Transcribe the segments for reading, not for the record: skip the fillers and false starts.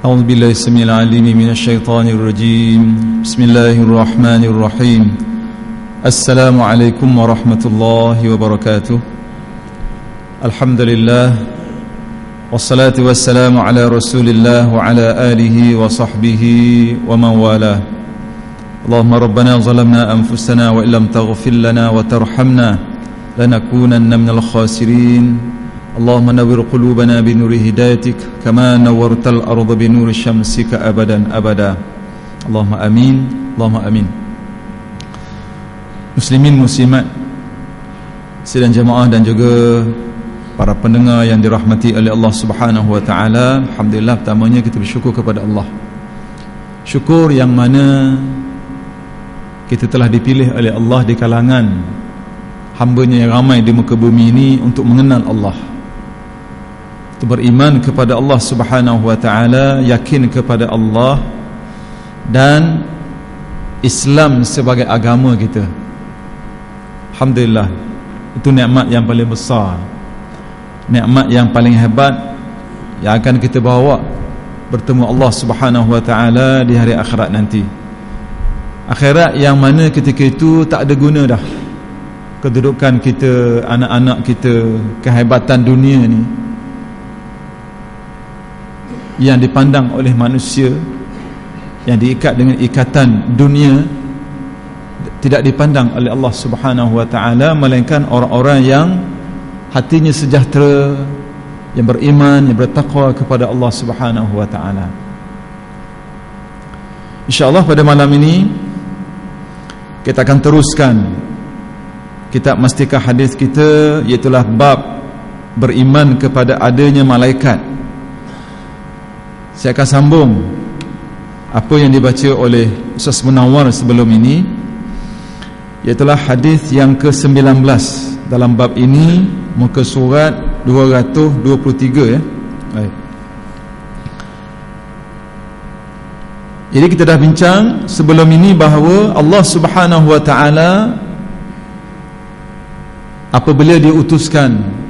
أعوذ بالله السميع العليم من الشيطان الرجيم بسم الله الرحمن الرحيم السلام عليكم ورحمة الله وبركاته الحمد لله والصلاة والسلام على رسول الله وعلى آله وصحبه ومن والاه اللهم ربنا ظلمنا أنفسنا وإن لم تغفر لنا وترحمنا لنكونن من الخاسرين اللهم نور قلوبنا بنور هدايتك كما نورت الأرض بنور شمسك أبدا أبدا اللهم آمين اللهم آمين. Muslimin muslimat sidang jemaah dan juga para pendengar yang dirahmati oleh Allah Subhanahu wa taala, alhamdulillah, pertamanya kita bersyukur kepada Allah. Syukur yang mana kita telah dipilih oleh Allah di kalangan hamba-Nya yang ramai di muka bumi ini untuk mengenal Allah, beriman kepada Allah Subhanahu wa taala, yakin kepada Allah, dan Islam sebagai agama kita. Alhamdulillah, itu nikmat yang paling besar, nikmat yang paling hebat yang akan kita bawa bertemu Allah Subhanahu wa taala di hari akhirat nanti. Akhirat yang mana ketika itu tak ada guna dah kedudukan kita, anak-anak kita, kehebatan dunia ni yang dipandang oleh manusia, yang diikat dengan ikatan dunia, tidak dipandang oleh Allah Subhanahu wa taala, melainkan orang-orang yang hatinya sejahtera, yang beriman, yang bertakwa kepada Allah Subhanahu wa taala. InsyaAllah pada malam ini kita akan teruskan kitab Mastikah hadis kita, iaitulah bab beriman kepada adanya malaikat. Saya akan sambung apa yang dibaca oleh Ustaz Munawar sebelum ini, iaitulah hadis yang ke-19 dalam bab ini, muka surat 223 ya. Baik. Jadi kita dah bincang sebelum ini bahawa Allah Subhanahu wa taala apabila dia utuskan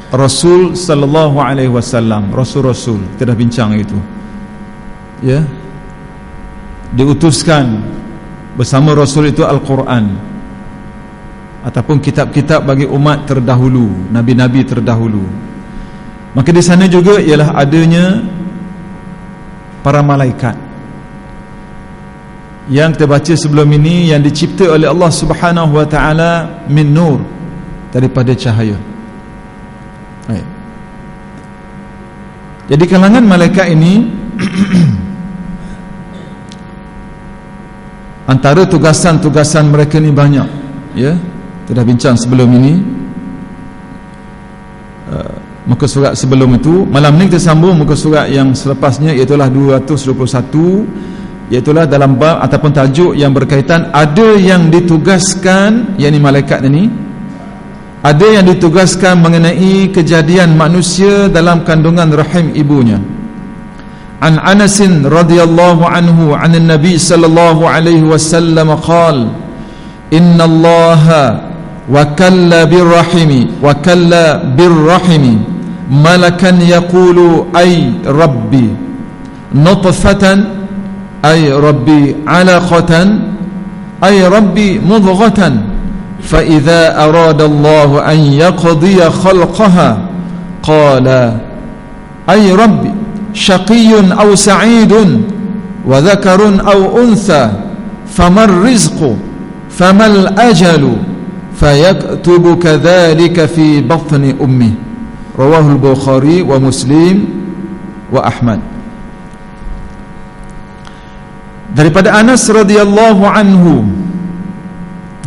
Rasul sallallahu alaihi wasallam, rasul-rasul, kita dah bincang itu. Ya. Diutuskan bersama rasul itu Al-Quran ataupun kitab-kitab bagi umat terdahulu, nabi-nabi terdahulu. Maka di sana juga ialah adanya para malaikat yang kita baca sebelum ini, yang dicipta oleh Allah Subhanahu wa taala min nur, daripada cahaya. Baik. Jadi kalangan malaikat ini antara tugasan-tugasan mereka ni banyak, ya. Kita dah bincang sebelum ini, muka surat sebelum itu. Malam ni kita sambung muka surat yang selepasnya, iaitulah 221, iaitulah dalam bab ataupun tajuk yang berkaitan ada yang ditugaskan, yakni malaikat ini ada yang ditugaskan mengenai kejadian manusia dalam kandungan rahim ibunya. An Anas radhiyallahu anhu 'an Nabi sallallahu alaihi wasallam qala inna Allaha wakalla birrahimi malakan yaqulu ay rabbi nutfatan ay rabbi alaqatan ay rabbi mudghatan فإذا أراد الله أن يقضي خلقها قال أي ربي شقي أو سعيد وذكر أو أنثى فما الرزق فما الأجل فيكتب كذلك في بطن أمه رواه البخاري ومسلم وأحمد. Daripada Anas radhiyallahu anhu,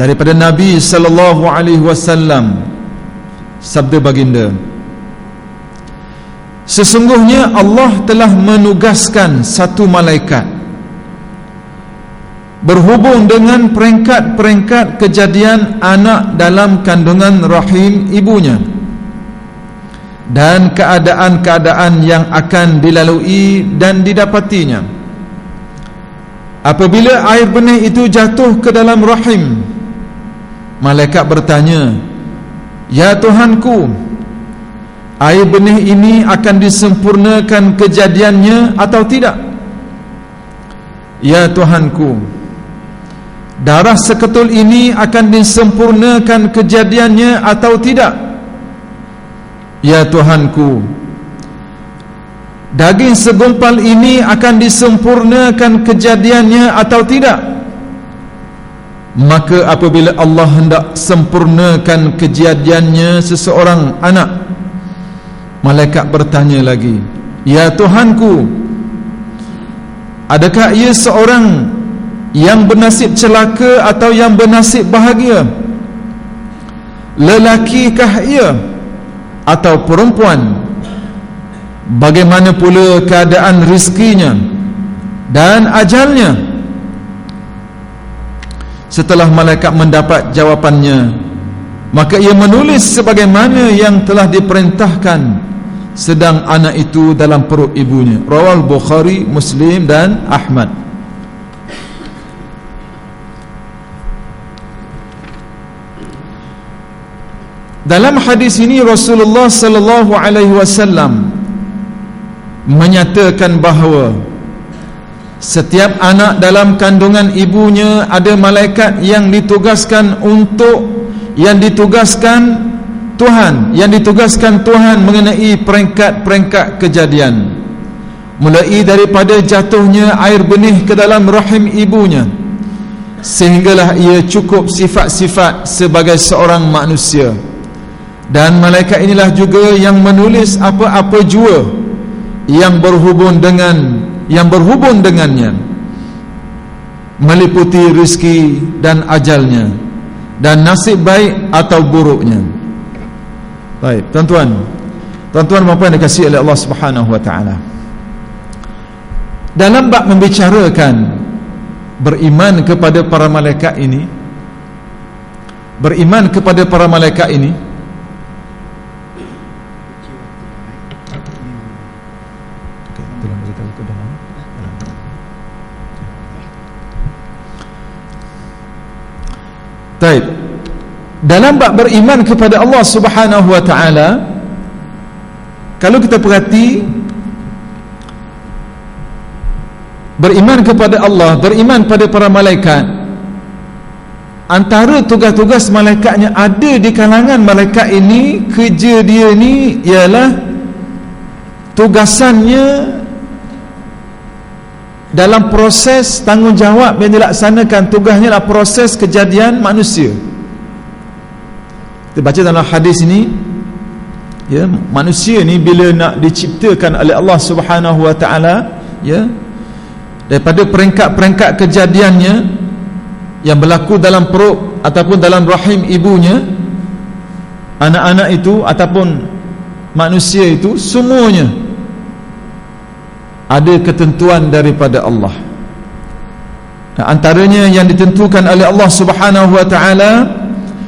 daripada Nabi sallallahu alaihi wasallam, sabda baginda, sesungguhnya Allah telah menugaskan satu malaikat berhubung dengan peringkat-peringkat kejadian anak dalam kandungan rahim ibunya dan keadaan-keadaan yang akan dilalui dan didapatinya. Apabila air benih itu jatuh ke dalam rahim, malaikat bertanya, "Ya Tuhanku, air benih ini akan disempurnakan kejadiannya atau tidak? Ya Tuhanku, darah seketul ini akan disempurnakan kejadiannya atau tidak? Ya Tuhanku, daging segumpal ini akan disempurnakan kejadiannya atau tidak? Maka apabila Allah hendak sempurnakan kejadiannya seseorang anak, malaikat bertanya lagi, ya Tuhanku, adakah ia seorang yang bernasib celaka atau yang bernasib bahagia? Lelakikah ia atau perempuan? Bagaimana pula keadaan rizkinya dan ajalnya? Setelah malaikat mendapat jawapannya, maka ia menulis sebagaimana yang telah diperintahkan sedang anak itu dalam perut ibunya. Rawal Bukhari, Muslim dan Ahmad. Dalam hadis ini Rasulullah sallallahu alaihi wasallam menyatakan bahawa setiap anak dalam kandungan ibunya ada malaikat yang ditugaskan Tuhan mengenai peringkat-peringkat kejadian, mulai daripada jatuhnya air benih ke dalam rahim ibunya sehinggalah ia cukup sifat-sifat sebagai seorang manusia. Dan malaikat inilah juga yang menulis apa-apa jua yang berhubung dengannya, meliputi rezeki dan ajalnya dan nasib baik atau buruknya. Baik, tuan-tuan bapa yang dikasihi oleh Allah Subhanahu wa taala, dalam bab membicarakan beriman kepada para malaikat ini, dalam bab beriman kepada Allah Subhanahu wa taala, kalau kita perhati, beriman kepada Allah, beriman pada para malaikat, antara tugas-tugas malaikatnya ada di kalangan malaikat ini, kerja dia ni ialah tugasannya dalam proses tanggungjawab yang dilaksanakan. Tugasnya adalah proses kejadian manusia. Kita baca dalam hadis ini, ya, manusia ni bila nak diciptakan oleh Allah Subhanahu wa taala, ya, daripada peringkat-peringkat kejadiannya yang berlaku dalam perut ataupun dalam rahim ibunya, anak-anak itu ataupun manusia itu semuanya ada ketentuan daripada Allah. Antaranya yang ditentukan oleh Allah Subhanahu wa taala,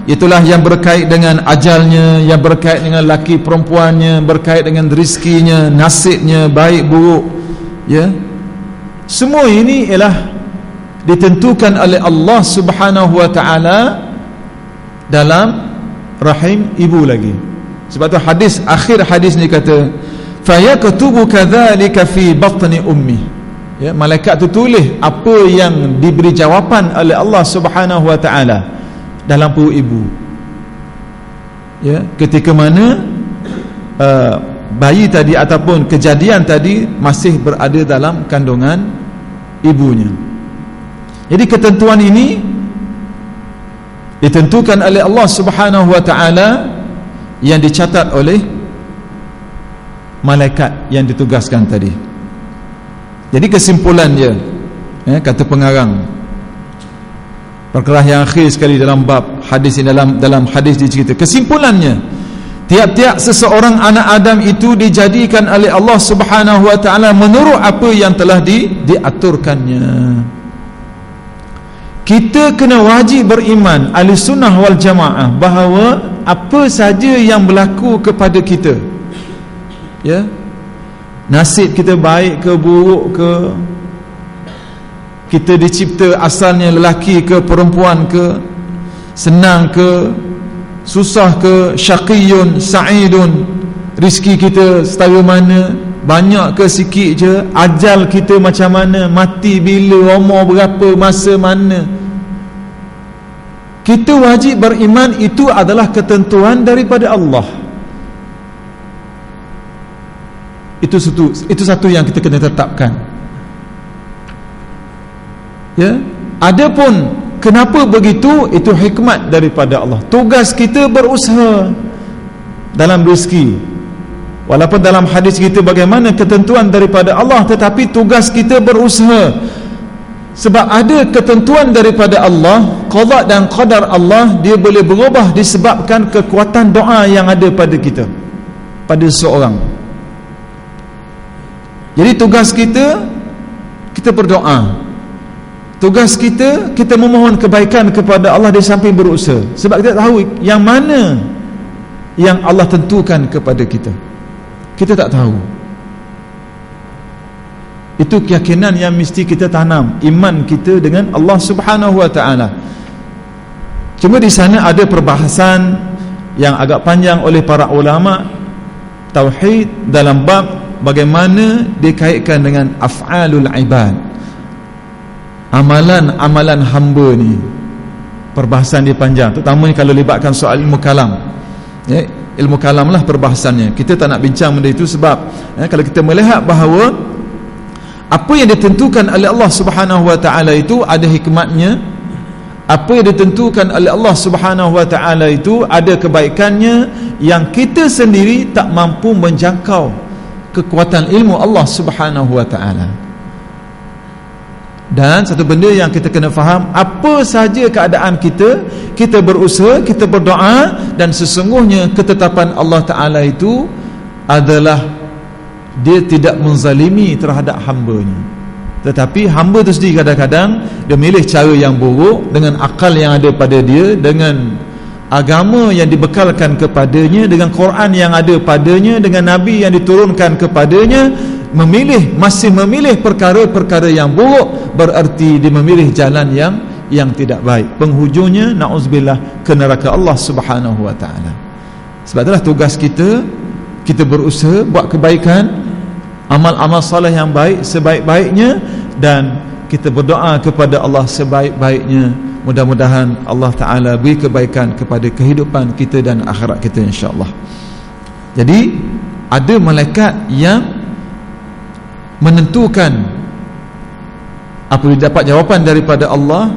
itulah yang berkait dengan ajalnya, yang berkait dengan laki perempuannya, berkait dengan rezekinya, nasibnya, baik buruk, ya. Semua ini ialah ditentukan oleh Allah Subhanahu wa taala dalam rahim ibu lagi. Sebab tu akhir hadis ni kata, fayaktubu kadzalika fi batni ummi. Ya, malaikat tu tulis apa yang diberi jawapan oleh Allah Subhanahu wa taala dalam perut ibu, ya, ketika mana bayi tadi ataupun kejadian tadi masih berada dalam kandungan ibunya. Jadi ketentuan ini ditentukan oleh Allah Subhanahu wa taala yang dicatat oleh malaikat yang ditugaskan tadi. Jadi kesimpulannya, ya, kata pengarang, perkara yang akhir sekali dalam bab hadis ini, dalam hadis dicerita, kesimpulannya, tiap-tiap seseorang anak Adam itu dijadikan oleh Allah Subhanahu wa taala menurut apa yang telah diaturkannya. Kita kena wajib beriman ahli sunnah wal jamaah bahawa apa saja yang berlaku kepada kita, ya, nasib kita baik ke buruk ke, kita dicipta asalnya lelaki ke perempuan ke, senang ke susah ke, syaqiyun sa'idun, rezeki kita setara mana, banyak ke sikit je, ajal kita macam mana, mati bila, umur berapa, masa mana. Kita wajib beriman itu adalah ketentuan daripada Allah. Itu satu yang kita kena tetapkan. Ya, adapun kenapa begitu, itu hikmat daripada Allah. Tugas kita berusaha dalam rezeki. Walaupun dalam hadis kita bagaimana ketentuan daripada Allah, tetapi tugas kita berusaha. Sebab ada ketentuan daripada Allah, qada dan qadar Allah, dia boleh berubah disebabkan kekuatan doa yang ada pada kita, pada seorang. Jadi tugas kita berdoa. Tugas kita memohon kebaikan kepada Allah di samping berusaha. Sebab kita tahu yang mana yang Allah tentukan kepada kita. Kita tak tahu. Itu keyakinan yang mesti kita tanam, iman kita dengan Allah Subhanahu wa ta'ala. Cuma di sana ada perbahasan yang agak panjang oleh para ulama tauhid dalam bab bagaimana dikaitkan dengan af'alul ibad, amalan-amalan hamba ni. Perbahasan dia panjang, terutamanya kalau libatkan soal ilmu kalam. Ya, ilmu kalam lah perbahasannya. Kita tak nak bincang benda itu sebab kalau kita melihat bahawa apa yang ditentukan oleh Allah Subhanahu wa ta'ala itu ada hikmatnya. Apa yang ditentukan oleh Allah Subhanahu wa ta'ala itu ada kebaikannya yang kita sendiri tak mampu menjangkau kekuatan ilmu Allah Subhanahu wa ta'ala. Dan satu benda yang kita kena faham, apa sahaja keadaan kita berusaha, kita berdoa, dan sesungguhnya ketetapan Allah Ta'ala itu adalah dia tidak menzalimi terhadap hamba-Nya. Tetapi hamba tu sendiri kadang-kadang dia milih cara yang buruk dengan akal yang ada pada dia, dengan agama yang dibekalkan kepadanya, dengan Quran yang ada padanya, dengan Nabi yang diturunkan kepadanya, masih memilih perkara-perkara yang buruk, berarti dia memilih jalan yang tidak baik. Penghujungnya na'udzubillah ke neraka Allah Subhanahu wa ta'ala. Sebab itulah tugas kita berusaha buat kebaikan, amal-amal saleh yang baik sebaik-baiknya, dan kita berdoa kepada Allah sebaik-baiknya. Mudah-mudahan Allah Ta'ala beri kebaikan kepada kehidupan kita dan akhirat kita, insya-Allah. Jadi ada malaikat yang menentukan apabila dapat jawapan daripada Allah,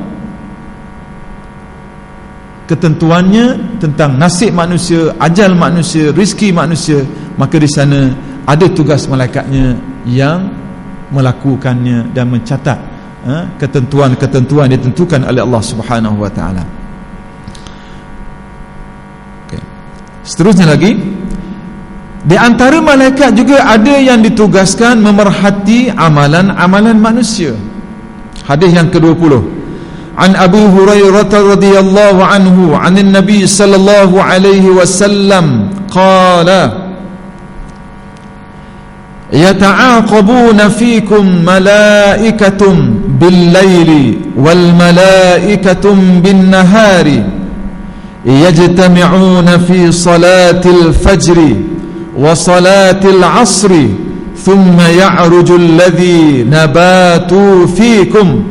ketentuannya tentang nasib manusia, ajal manusia, rezeki manusia, maka di sana ada tugas malaikatnya yang melakukannya dan mencatat ketentuan-ketentuan ditentukan oleh Allah Subhanahu wa ta'ala. Okay. Seterusnya lagi, di antara malaikat juga ada yang ditugaskan memerhati amalan-amalan manusia. Hadis yang ke-20, an Abu Hurairah radhiyallahu anhu 'anil Nabi sallallahu alaihi wasallam qala yata'aqabuna fikum malaikatun bil-laili wal malaikatum bin-nahari yajtami'una fi salatil fajri wa salatil 'asri thumma ya'ruju alladhi nabatu fikum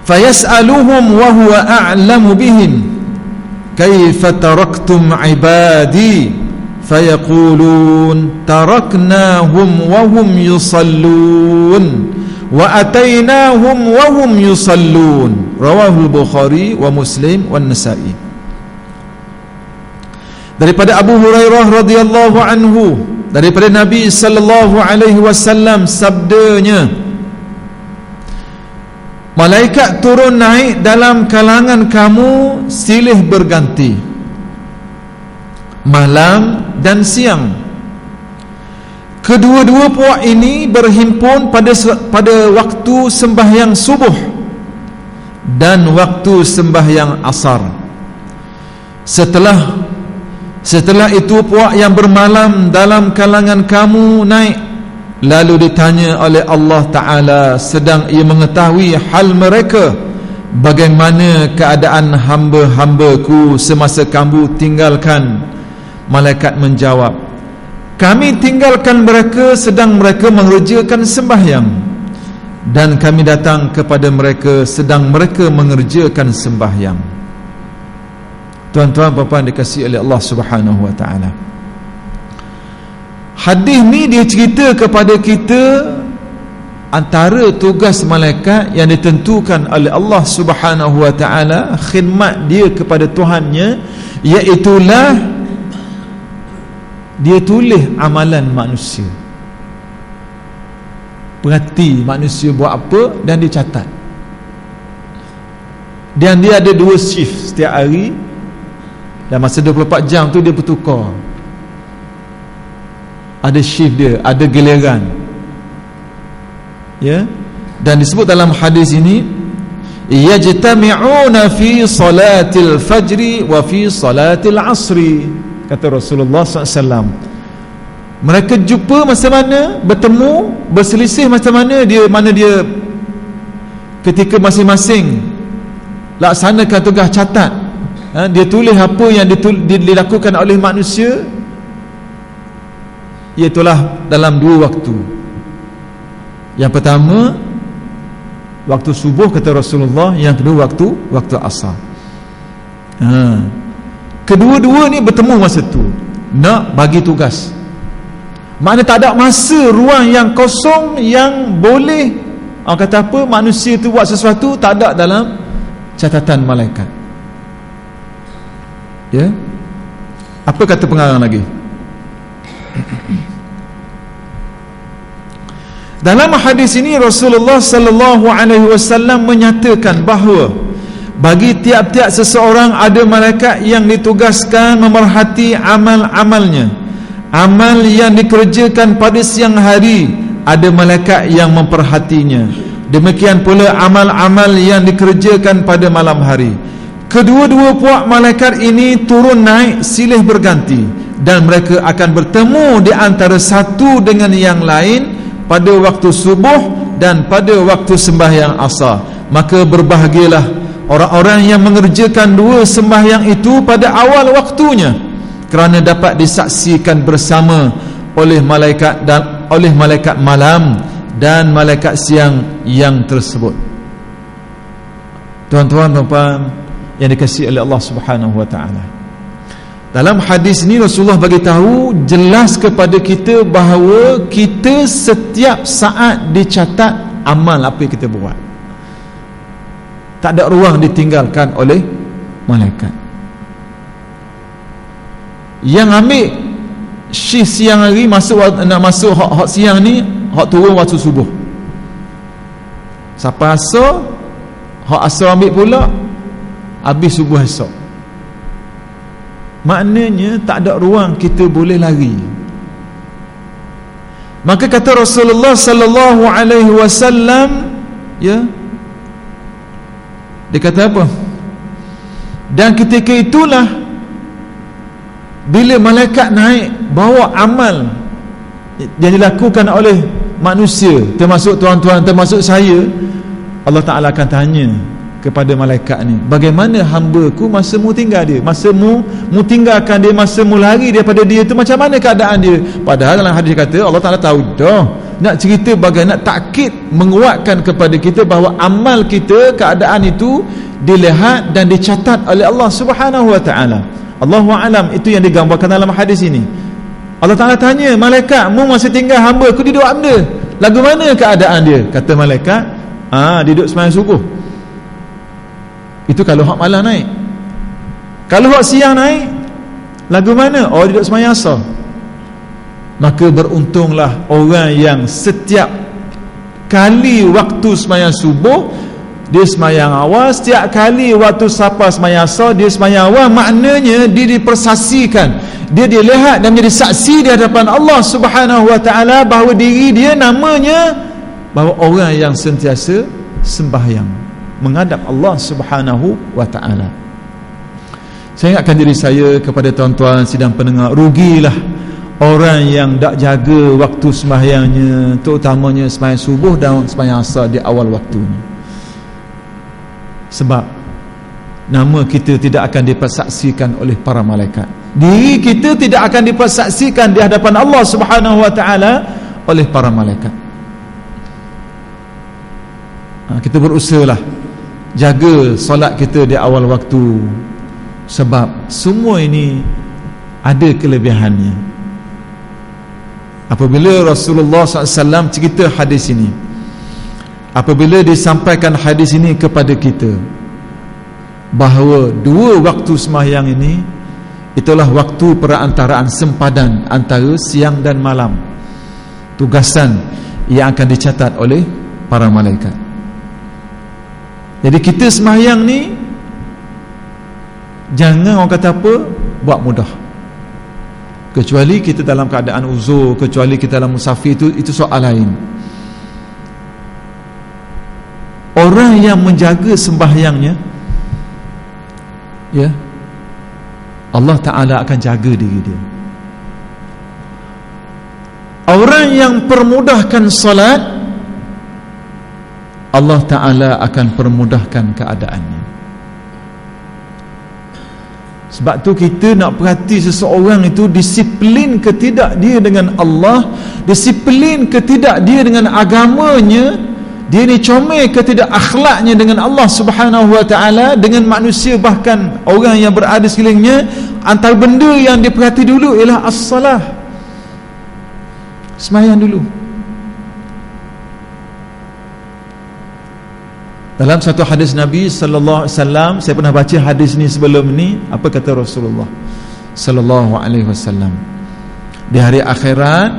fayas'aluhum wa huwa a'lamu bihim kaifa taraktum ibadi fayaqulun taraknahum wa hum yusallun wa atainahum wa hum yusallun. Rawahu Bukhari wa Muslim wa Nasa'i. Daripada Abu Hurairah radhiyallahu anhu, daripada Nabi sallallahu alaihi wasallam, sabdanya, malaikat turun naik dalam kalangan kamu silih berganti, malam dan siang. Kedua-dua puak ini berhimpun pada waktu sembahyang subuh dan waktu sembahyang asar. Setelah itu puak yang bermalam dalam kalangan kamu naik, lalu ditanya oleh Allah Ta'ala sedang ia mengetahui hal mereka, bagaimana keadaan hamba-hambaku semasa kamu tinggalkan? Malaikat menjawab, kami tinggalkan mereka sedang mereka mengerjakan sembahyang, dan kami datang kepada mereka sedang mereka mengerjakan sembahyang. Tuan-tuan, puan-puan dikasihi oleh Allah Subhanahu wa taala, hadis ni dia cerita kepada kita antara tugas malaikat yang ditentukan oleh Allah Subhanahu wa taala, khidmat dia kepada Tuhannya, iaitulah dia tulis amalan manusia, perhati manusia buat apa, dan dia catat. Dan dia ada 2 shift setiap hari, dan masa 24 jam tu dia bertukar. Ada shift dia, ada giliran, ya. Dan disebut dalam hadis ini, yajtami'una fi salatil fajri wa fi salatil asri, kata Rasulullah SAW. Mereka jumpa masa mana, bertemu, berselisih masa mana dia ketika masing-masing laksanakan tugas catat. Dia tulis apa yang dilakukan oleh manusia, iaitulah dalam 2 waktu. Yang pertama waktu subuh, kata Rasulullah. Yang kedua waktu asar. Kedua-dua ni bertemu masa tu, nak bagi tugas. Makna tak ada masa ruang yang kosong yang boleh kata apa, manusia tu buat sesuatu, tak ada dalam catatan malaikat. Ya. Apa kata pengarang lagi? Dalam hadis ini Rasulullah sallallahu alaihi wasallam menyatakan bahawa bagi tiap-tiap seseorang ada malaikat yang ditugaskan memerhati amal-amalnya. Amal yang dikerjakan pada siang hari, ada malaikat yang memperhatinya. Demikian pula amal-amal yang dikerjakan pada malam hari. Kedua-dua puak malaikat ini turun naik silih berganti, dan mereka akan bertemu di antara satu dengan yang lain pada waktu subuh dan pada waktu sembahyang asar. Maka berbahagialah orang-orang yang mengerjakan 2 sembahyang itu pada awal waktunya, kerana dapat disaksikan bersama oleh malaikat malam dan malaikat siang yang tersebut. Tuan-tuan, puan-puan yang dikasihi oleh Allah Subhanahu wa taala, dalam hadis ni Rasulullah bagi tahu jelas kepada kita bahawa kita setiap saat dicatat amal apa yang kita buat. Tak ada ruang ditinggalkan oleh malaikat. Yang ambil shift siang hari, nak masuk hak siang ni, hak turun waktu subuh. Sampai asar, hak asar ambil pula habis subuh esok. Maknanya tak ada ruang kita boleh lari. Maka kata Rasulullah sallallahu alaihi wasallam, ya, dia kata apa? Dan ketika itulah bila malaikat naik bawa amal yang dilakukan oleh manusia, termasuk tuan-tuan, termasuk saya, Allah Ta'ala akan tanya kepada malaikat ni, bagaimana hamba-Ku masa mu tinggal dia, masa mu tinggalkan dia, masa mu lari daripada dia tu, macam mana keadaan dia? Padahal dalam hadis kata Allah Ta'ala tahu dah, nak cerita bagaimana, nak takkid, menguatkan kepada kita bahawa amal kita, keadaan itu dilihat dan dicatat oleh Allah Subhanahu wa taala. Allahu a'lam, itu yang digambarkan dalam hadis ini. Allah Ta'ala tanya malaikat, mu masa tinggal hamba-Ku dia duduk mana? Lagu mana keadaan dia? Kata malaikat, dia duduk sembahyang subuh. Itu kalau hak malam naik. Kalau hak siang naik, lagu mana? Dia duduk sembahyang asar. Maka beruntunglah orang yang setiap kali waktu sembahyang subuh dia sembahyang awal, setiap kali waktu sapa sembahyang asar dia sembahyang awal. Maknanya dia dipersaksikan, dia dilihat dan menjadi saksi di hadapan Allah Subhanahu wa taala bahawa diri dia namanya bahawa orang yang sentiasa sembahyang menghadap Allah Subhanahu wa taala. Saya ingatkan diri saya kepada tuan-tuan sidang pendengar, rugilah orang yang tak jaga waktu sembahyangnya, terutamanya sembahyang subuh dan sembahyang asar di awal waktunya. Sebab nama kita tidak akan dipersaksikan oleh para malaikat. Diri kita tidak akan dipersaksikan di hadapan Allah Subhanahu wa taala oleh para malaikat. Kita berusahalah jaga solat kita di awal waktu, sebab semua ini ada kelebihannya. Apabila Rasulullah SAW cerita hadis ini, apabila disampaikan hadis ini kepada kita, bahawa 2 waktu sembahyang ini itulah waktu perantaraan sempadan antara siang dan malam, tugasan yang akan dicatat oleh para malaikat. Jadi kita sembahyang ni jangan orang kata apa, buat mudah. Kecuali kita dalam keadaan uzur, kecuali kita dalam musafir, itu soal lain. Orang yang menjaga sembahyangnya, ya, Allah Ta'ala akan jaga diri dia. Orang yang permudahkan solat, Allah Ta'ala akan permudahkan keadaannya. Sebab tu kita nak perhati seseorang itu disiplin ke tidak dia dengan Allah, disiplin ke tidak dia dengan agamanya, dia ni comel ke tidak akhlaknya dengan Allah Subhanahu wa taala, dengan manusia, bahkan orang yang berada sekelilingnya. Antara benda yang diperhati dulu ialah as-salah, sembahyang dulu. Dalam satu hadis Nabi sallallahu alaihi wasallam, saya pernah baca hadis ni sebelum ni, apa kata Rasulullah sallallahu alaihi wasallam? Di hari akhirat,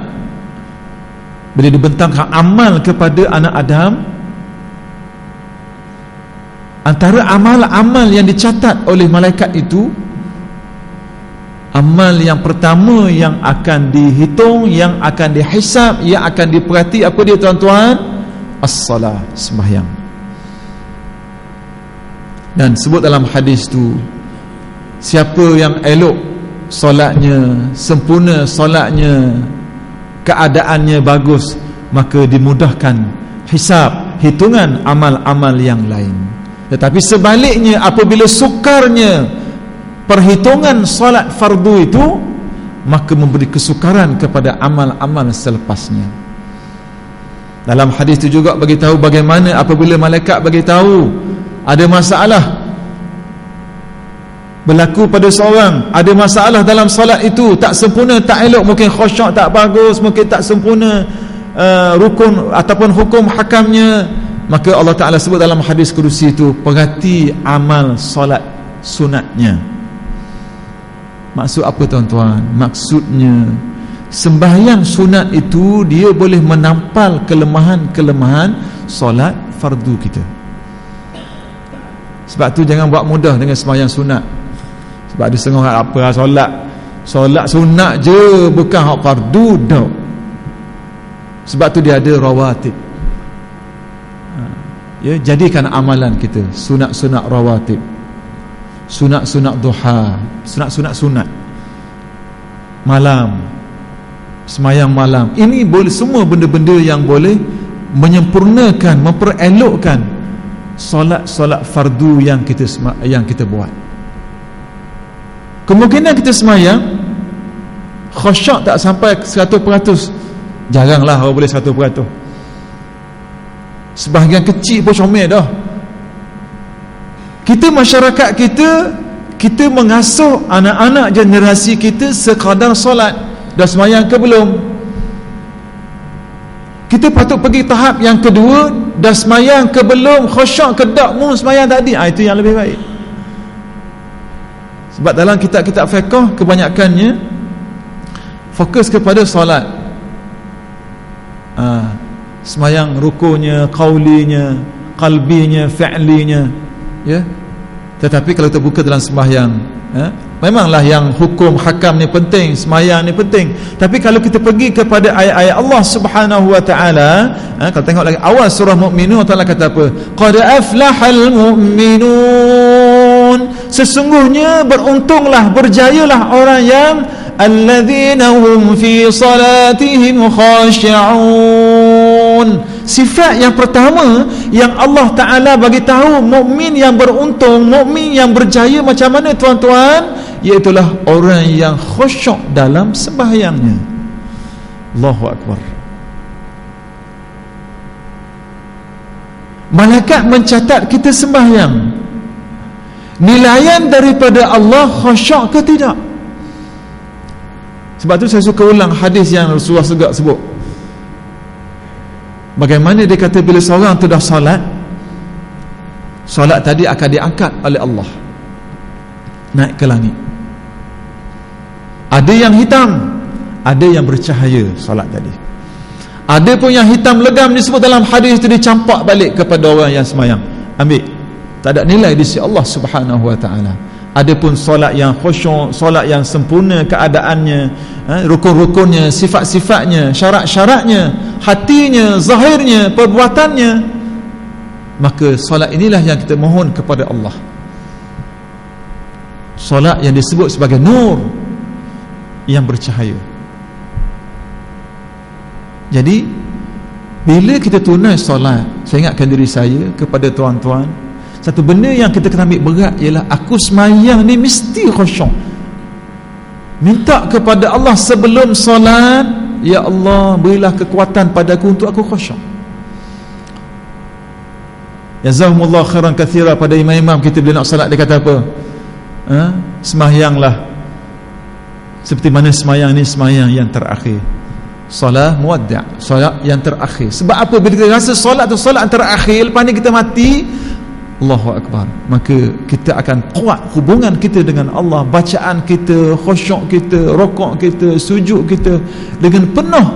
bila dibentangkan amal kepada anak Adam, antara amal-amal yang dicatat oleh malaikat itu, amal yang pertama yang akan dihitung, yang akan dihisab, yang akan diperhati, apa dia tuan-tuan? As-salah, sembahyang. Dan sebut dalam hadis tu, siapa yang elok solatnya, sempurna solatnya, keadaannya bagus, maka dimudahkan hisab, hitungan amal-amal yang lain. Tetapi sebaliknya, apabila sukarnya perhitungan solat fardu itu, maka memberi kesukaran kepada amal-amal selepasnya. Dalam hadis itu juga bagi tahu bagaimana apabila malaikat bagi tahu ada masalah berlaku pada seorang, ada masalah dalam solat itu, tak sempurna, tak elok, mungkin khusyuk tak bagus, mungkin tak sempurna rukun ataupun hukum hakamnya, maka Allah Ta'ala sebut dalam hadis kudusi itu, perhati amal solat sunatnya. Maksud apa tuan-tuan? Maksudnya sembahyang sunat itu dia boleh menampal kelemahan-kelemahan solat fardu kita. Sebab tu jangan buat mudah dengan sembahyang sunat. Sebab ada setengah orang, apa solat sunat je, bukan hak fardu dah. Sebab tu dia ada rawatib. Ya, jadikan amalan kita sunat-sunat rawatib, sunat-sunat duha, sunat malam, sembahyang malam. Ini boleh, semua benda-benda yang boleh menyempurnakan, memperelokkan solat-solat fardu yang kita buat. Kemungkinan kita sembahyang khusyuk tak sampai 100%. Jaranglah orang boleh 100%. Sebahagian kecil pun comel dah. Kita, masyarakat kita mengasuh anak-anak generasi kita sekadar solat. Dah sembahyang ke belum? Kita patut pergi tahap yang kedua, dah sembahyang ke belum, khusyuk ke tak, sembahyang tadi. Itu yang lebih baik. Sebab dalam kitab-kitab fiqh kebanyakannya fokus kepada solat, sembahyang rukunya, qaulinya, qalbinya, fi'linya, ya. Tetapi kalau kita buka dalam sembahyang, memanglah yang hukum hakam ni penting, sembahyang ni penting. Tapi kalau kita pergi kepada ayat-ayat Allah Subhanahu wa taala, kalau tengok lagi awal surah Mukminun, Allah kata apa? Qad aflahal mu'minun, sesungguhnya beruntunglah, berjayalah orang yang alladzina hum fi salatihim khashi'un, Sifat yang pertama yang Allah Ta'ala bagi tahu mukmin yang beruntung, mukmin yang berjaya macam mana tuan-tuan, iaitulah orang yang khusyuk dalam sembahyangnya. Allahu Akbar. Malaikat mencatat kita sembahyang. Nilaian daripada Allah khusyuk ke tidak? Sebab tu saya suka ulang hadis yang Rasulullah segak sebut. Bagaimana dia kata bila seorang tu dah solat tadi akan diangkat oleh Allah naik ke langit. Ada yang hitam, ada yang bercahaya solat tadi. Ada pun yang hitam legam disebut dalam hadis itu dicampak balik kepada orang yang semayang. Ambil, tak ada nilai di sisi Allah Subhanahu wa taala. Adapun solat yang khusyuk, solat yang sempurna keadaannya, rukun-rukunnya, sifat-sifatnya, syarat-syaratnya, hatinya, zahirnya, perbuatannya, maka solat inilah yang kita mohon kepada Allah. Solat yang disebut sebagai nur yang bercahaya. Jadi bila kita tunai solat, saya ingatkan diri saya kepada tuan-tuan, satu benda yang kita kena ambil berat ialah aku semayang ni mesti khusyuk. Minta kepada Allah sebelum solat, ya Allah berilah kekuatan padaku untuk aku khusyuk. Jazakumullah khairan katsira. Pada imam-imam kita bila nak solat dia kata apa? Semayanglah seperti mana semayang ni semayang yang terakhir. Solat muwaddi', solat yang terakhir. Sebab apa? Bila kita rasa solat tu solat terakhir, lepas ni kita mati, Allahu Akbar, maka kita akan kuat hubungan kita dengan Allah. Bacaan kita, khusyuk kita, rukuk kita, sujud kita dengan penuh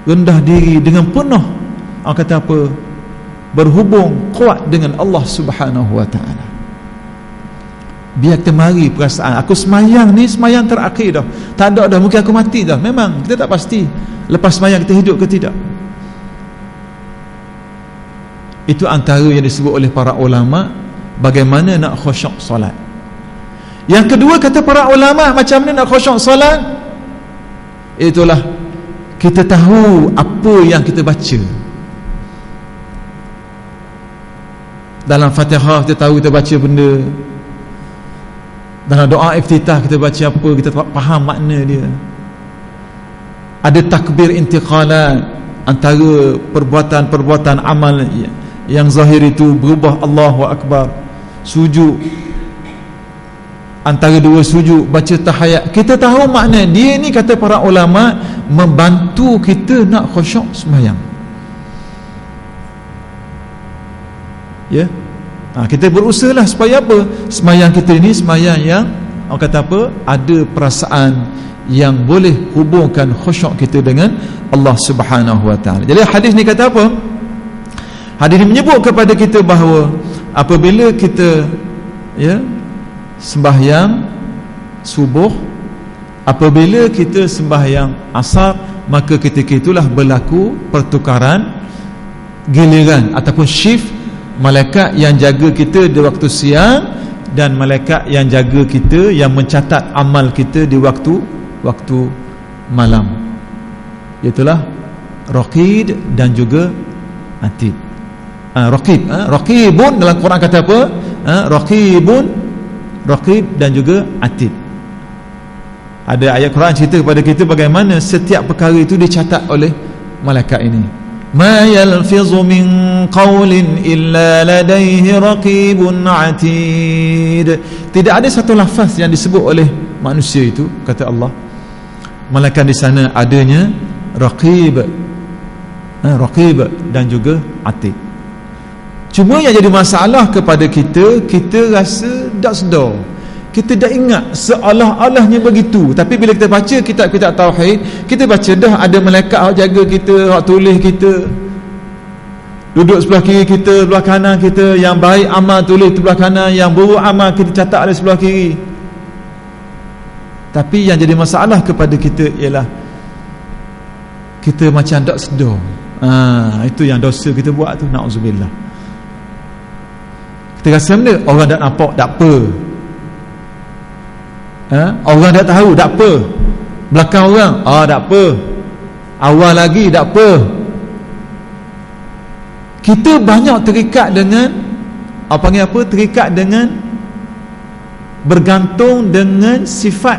rendah diri, dengan penuh kata apa, berhubung kuat dengan Allah Subhanahu wa ta'ala. Biar kita mari perasaan aku semayang ni semayang terakhir dah, tak ada dah, mungkin aku mati dah. Memang kita tak pasti lepas semayang kita hidup ke tidak. Itu antara yang disebut oleh para ulama bagaimana nak khusyuk solat. Yang kedua kata para ulama macam mana nak khusyuk solat, itulah kita tahu apa yang kita baca. Dalam Fatihah kita tahu kita baca benda, dalam doa iftitah kita baca apa, kita faham makna dia. Ada takbir intiqalat antara perbuatan-perbuatan amal yang zahir itu berubah Allahu Akbar. Sujud, antara dua sujud baca tahiyat, kita tahu makna dia ni. Kata para ulama membantu kita nak khusyuk sembahyang. Ya, kita berusahalah supaya apa? Sembahyang kita ni sembahyang yang orang kata apa? Ada perasaan yang boleh hubungkan khusyuk kita dengan Allah Subhanahu wa taala. Jadi hadis ni kata apa? Hadis ini menyebut kepada kita bahawa apabila kita sembahyang subuh, apabila kita sembahyang asar, maka ketika itulah berlaku pertukaran giliran ataupun shift. Malaikat yang jaga kita di waktu siang dan malaikat yang jaga kita, yang mencatat amal kita di waktu malam. Itulah Raqib dan juga Atid. Raqibun dalam Quran kata apa? Raqib dan juga Atid. Ada ayat Quran cerita kepada kita bagaimana setiap perkara itu dicatat oleh malaikat ini. Ma yalfizu min qawlin illa ladaihi raqibun atid. Tidak ada satu lafaz yang disebut oleh manusia itu, kata Allah, malaikat di sana adanya raqib dan juga atid. Cuma yang jadi masalah kepada kita, kita rasa tak sedar, kita dah ingat seolah-olahnya begitu. Tapi bila kita baca kitab-kitab tauhid, kita baca dah ada malaikat yang jaga kita, yang tulis kita, duduk sebelah kiri kita, sebelah kanan kita, yang baik amal tulis sebelah kanan, yang buruk amal kita catat oleh sebelah kiri. Tapi yang jadi masalah kepada kita ialah kita macam tak sedar. Itu yang dosa kita buat tu, na'udzubillah. Kita rasa benda orang tak nampak, tak apa. Orang tak tahu, tak apa. Belakang orang, tak apa. Awal lagi, tak apa. Kita banyak terikat dengan terikat dengan bergantung dengan sifat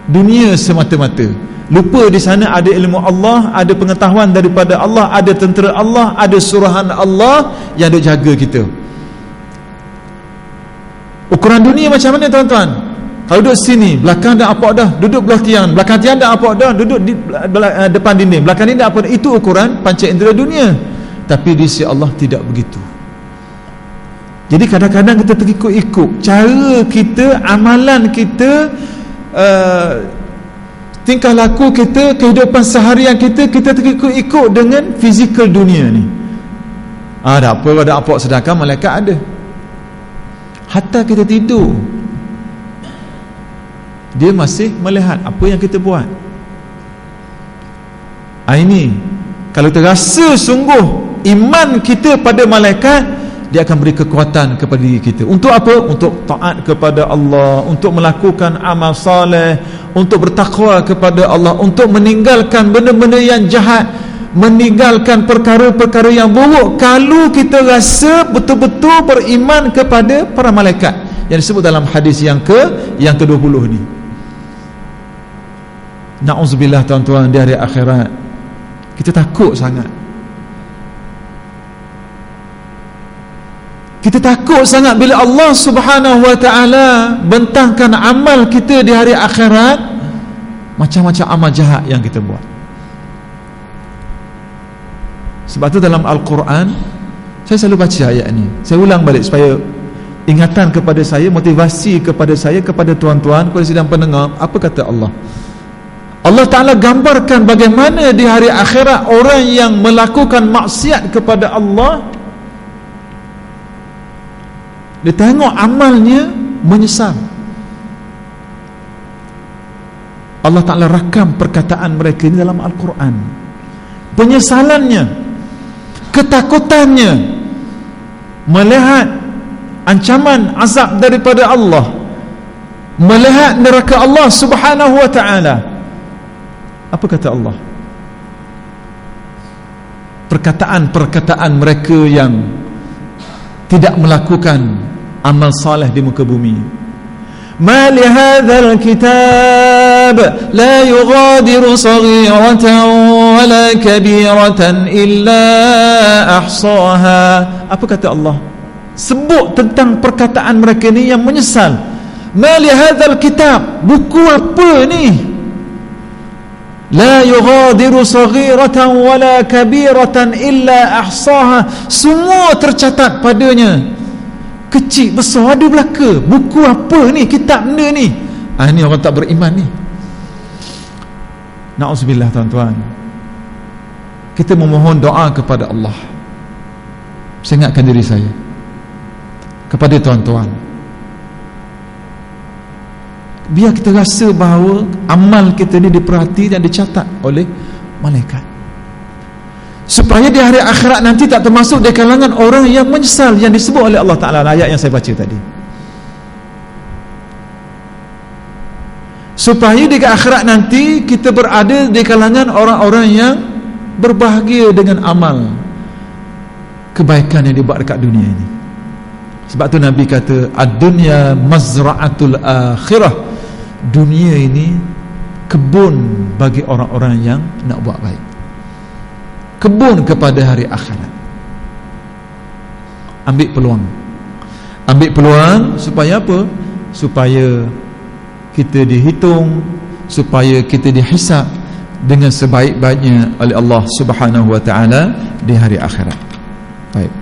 dunia semata-mata. Lupa di sana ada ilmu Allah, ada pengetahuan daripada Allah, ada tentera Allah, ada suruhan Allah yang duk jaga kita. Ukuran dunia macam mana tuan-tuan? Kalau duduk sini, belakang dah apa dah, duduk belah tiang, belakang tiang dah apa dah, duduk di depan dinding, belakang dinding apa dah. Itu ukuran panca indera dunia. Tapi di sisi Allah tidak begitu. Jadi kadang-kadang kita terikut-ikut cara kita, amalan kita, tingkah laku kita, kehidupan seharian kita terikut-ikut dengan fizikal dunia ni. Ada apa sedangkan malaikat ada. Hatta kita tidur, dia masih melihat apa yang kita buat. Ini kalau terasa sungguh iman kita pada malaikat, dia akan beri kekuatan kepada diri kita. Untuk apa? Untuk taat kepada Allah, untuk melakukan amal soleh, untuk bertakwa kepada Allah, untuk meninggalkan benda-benda yang jahat, meninggalkan perkara-perkara yang buruk. Kalau kita rasa betul-betul beriman kepada para malaikat yang disebut dalam hadis yang ke-20 ni. Na'udzubillah tuan-tuan, di hari akhirat kita takut sangat. Kita takut sangat bila Allah Subhanahu wa ta'ala bentangkan amal kita di hari akhirat, macam-macam amal jahat yang kita buat. Sebab tu dalam Al-Quran saya selalu baca ayat ni, saya ulang balik supaya ingatan kepada saya, motivasi kepada saya, kepada tuan-tuan, kepada sidang pendengar. Apa kata Allah? Allah Ta'ala gambarkan bagaimana di hari akhirat orang yang melakukan maksiat kepada Allah, dia tengok amalnya, menyesal. Allah Ta'ala rakam perkataan mereka ini dalam Al-Quran. Penyesalannya, ketakutannya melihat ancaman azab daripada Allah, melihat neraka Allah Subhanahu wa ta'ala. Apa kata Allah? Perkataan-perkataan mereka yang tidak melakukan amal saleh di muka bumi. Ma li hadzal kitab la yughadiru saghiratan wala kabiratan illa ahsaha. Apa kata Allah? Sebut tentang perkataan mereka ni yang menyesal. Ma li hadzal kitab, buku apa ni? La yughadiru saghiratan wala kabiratan illa ahsaha. Semua tercatat padanya, kecil besar ada belaka. Buku apa ni? Kitab benda ni? Ini orang tak beriman ni. Na'udzubillah tuan-tuan. Kita memohon doa kepada Allah. Saya ingatkan diri saya, kepada tuan-tuan, biar kita rasa bahawa amal kita ni diperhati dan dicatat oleh malaikat, supaya di hari akhirat nanti tak termasuk di kalangan orang yang menyesal yang disebut oleh Allah Ta'ala, ayat yang saya baca tadi. Supaya di akhirat nanti kita berada di kalangan orang-orang yang berbahagia dengan amal kebaikan yang dibuat dekat dunia ini. Sebab tu Nabi kata, ad-dunya mazra'atul akhirah. Dunia ini kebun bagi orang-orang yang nak buat baik, kebun kepada hari akhirat. Ambil peluang supaya apa? Supaya kita dihitung, supaya kita dihisab dengan sebaik-baiknya oleh Allah Subhanahu wa ta'ala di hari akhirat. Baik.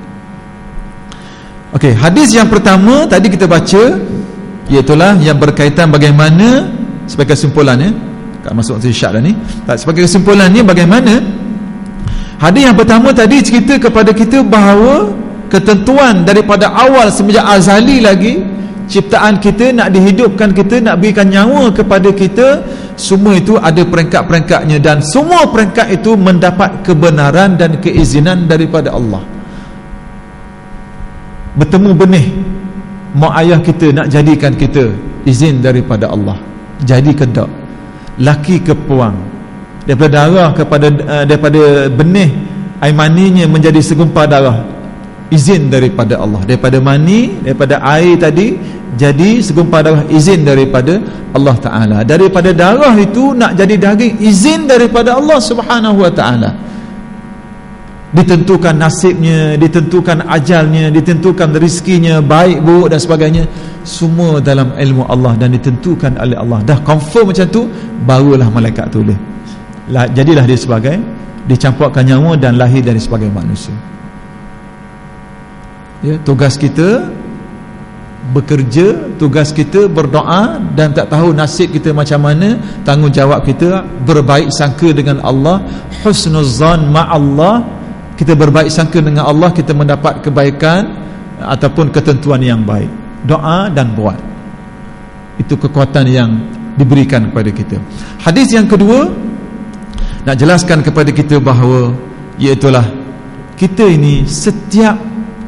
Okey, hadis yang pertama tadi kita baca, iaitulah yang berkaitan bagaimana, sebagai kesimpulannya, tak masuk syak dah ni. Sebagai kesimpulannya, bagaimana hadis yang pertama tadi cerita kepada kita bahawa ketentuan daripada awal semenjak azali lagi ciptaan kita, nak dihidupkan kita, nak berikan nyawa kepada kita, semua itu ada peringkat-peringkatnya, dan semua peringkat itu mendapat kebenaran dan keizinan daripada Allah. Bertemu benih mak ayah kita nak jadikan kita, izin daripada Allah. Jadi ke tak, laki ke puang, daripada darah kepada daripada benih air maninya menjadi segumpal darah, izin daripada Allah. Daripada mani, daripada air tadi jadi segumpal darah, izin daripada Allah Ta'ala. Daripada darah itu nak jadi daging, izin daripada Allah Subhanahu Wa Ta'ala. Ditentukan nasibnya, ditentukan ajalnya, ditentukan rezekinya, baik buruk dan sebagainya, semua dalam ilmu Allah dan ditentukan oleh Allah. Dah confirm macam tu, barulah malaikat tulis. Jadilah dia sebagai, dicampurkan nyawa dan lahir dari sebagai manusia. Ya, tugas kita bekerja, tugas kita berdoa, dan tak tahu nasib kita macam mana. Tanggungjawab kita berbaik sangka dengan Allah, husnuzan ma'allah. Kita berbaik sangka dengan Allah, kita mendapat kebaikan ataupun ketentuan yang baik. Doa dan buat, itu kekuatan yang diberikan kepada kita. Hadis yang kedua nak jelaskan kepada kita bahawa iaitulah kita ini setiap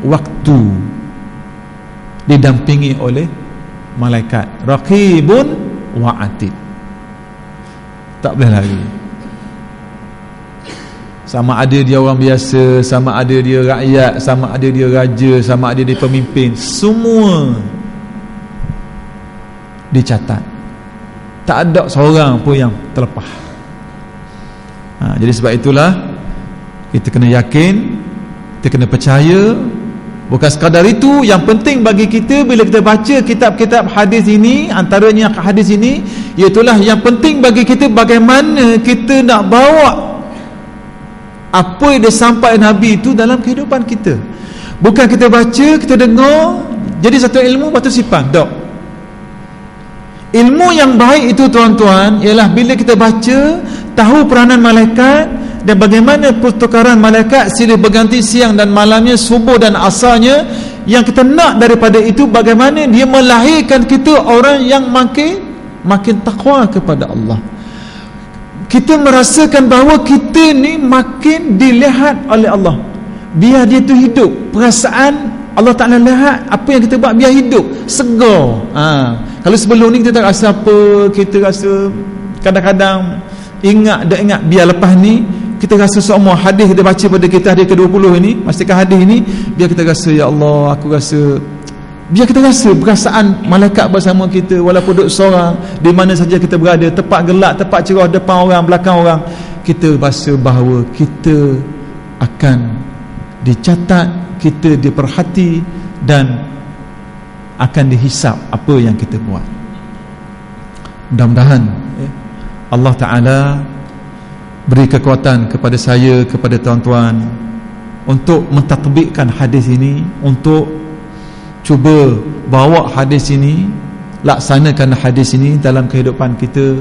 waktu didampingi oleh malaikat raqibun wa atid. Tak boleh lari. Sama ada dia orang biasa, sama ada dia rakyat, sama ada dia raja, sama ada dia pemimpin, semua dicatat. Tak ada seorang pun yang terlepas. Jadi sebab itulah kita kena yakin, kita kena percaya. Bukan sekadar itu, yang penting bagi kita bila kita baca kitab-kitab hadis ini, antaranya hadis ini, iaitulah yang penting bagi kita bagaimana kita nak bawa apa yang disampaikan Nabi itu dalam kehidupan kita. Bukan kita baca, kita dengar jadi satu ilmu lepas tu simpan. Tak. Ilmu yang baik itu tuan-tuan ialah bila kita baca, tahu peranan malaikat dan bagaimana pertukaran malaikat silih berganti siang dan malamnya, subuh dan asarnya. Yang kita nak daripada itu bagaimana dia melahirkan kita orang yang makin takwa kepada Allah. Kita merasakan bahawa kita ni makin dilihat oleh Allah. Biar dia tu hidup, perasaan Allah Ta'ala lihat apa yang kita buat, biar hidup, segar. Kalau sebelum ni kita tak rasa apa, kita rasa kadang-kadang ingat, biar lepas ni kita rasa semua hadis kita baca pada kita, hadis ke-20 ini, pastikan hadis ini, biar kita rasa, ya Allah, aku rasa, biar kita rasa perasaan malaikat bersama kita walaupun duduk seorang, di mana saja kita berada, tempat gelap, tempat cerah, depan orang, belakang orang, kita rasa bahawa kita akan dicatat, kita diperhati dan akan dihisap apa yang kita buat. Mudah-mudahan Allah Ta'ala beri kekuatan kepada saya, kepada tuan-tuan untuk mentatbikkan hadis ini, untuk cuba bawa hadis ini, laksanakan hadis ini dalam kehidupan kita.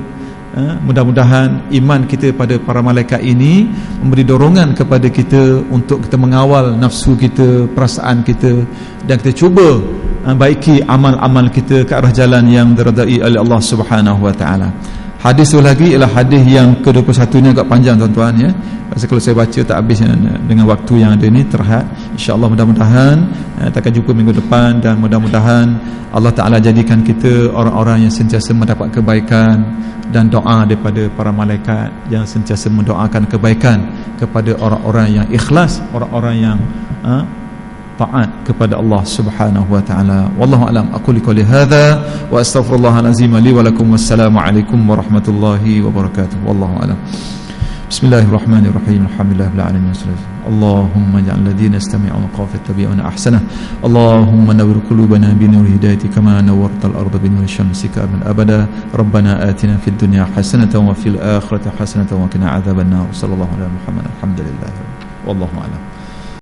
Mudah-mudahan iman kita pada para malaikat ini memberi dorongan kepada kita untuk kita mengawal nafsu kita, perasaan kita, dan kita cuba baiki amal-amal kita ke arah jalan yang diredai oleh Allah Subhanahu Wa Ta'ala. Hadis tu lagi ialah hadis yang ke-21 ni agak panjang tuan-tuan ya. Pasal kalau saya baca tak habis dengan waktu yang ada ni, terhad. InsyaAllah mudah-mudahan kita akan jumpa minggu depan, dan mudah-mudahan Allah Ta'ala jadikan kita orang-orang yang sentiasa mendapat kebaikan, dan doa daripada para malaikat yang sentiasa mendoakan kebaikan kepada orang-orang yang ikhlas, orang-orang yang taat kepada Allah Subhanahu wa taala. Wallahu alam. Aqulu qouli hadza wa astaghfirullahal azim li wa lakum. Wassalamu alaikum warahmatullahi wabarakatuh. Wallahu alam. Bismillahirrahmanirrahim. Alhamdulillahil alamin. Allahumma ja'al ladina istami'una qawfa tabi'una ahsana. Allahumma nawwir qulubana bi nur hidayati kama nawwartal arda bi nur syamsika min abada. Rabbana atina fid dunya hasanatan wa fil akhirati hasanatan wa qina adzabannar. Sallallahu alaihi wa sallam. Alhamdulillah. Wallahu alam.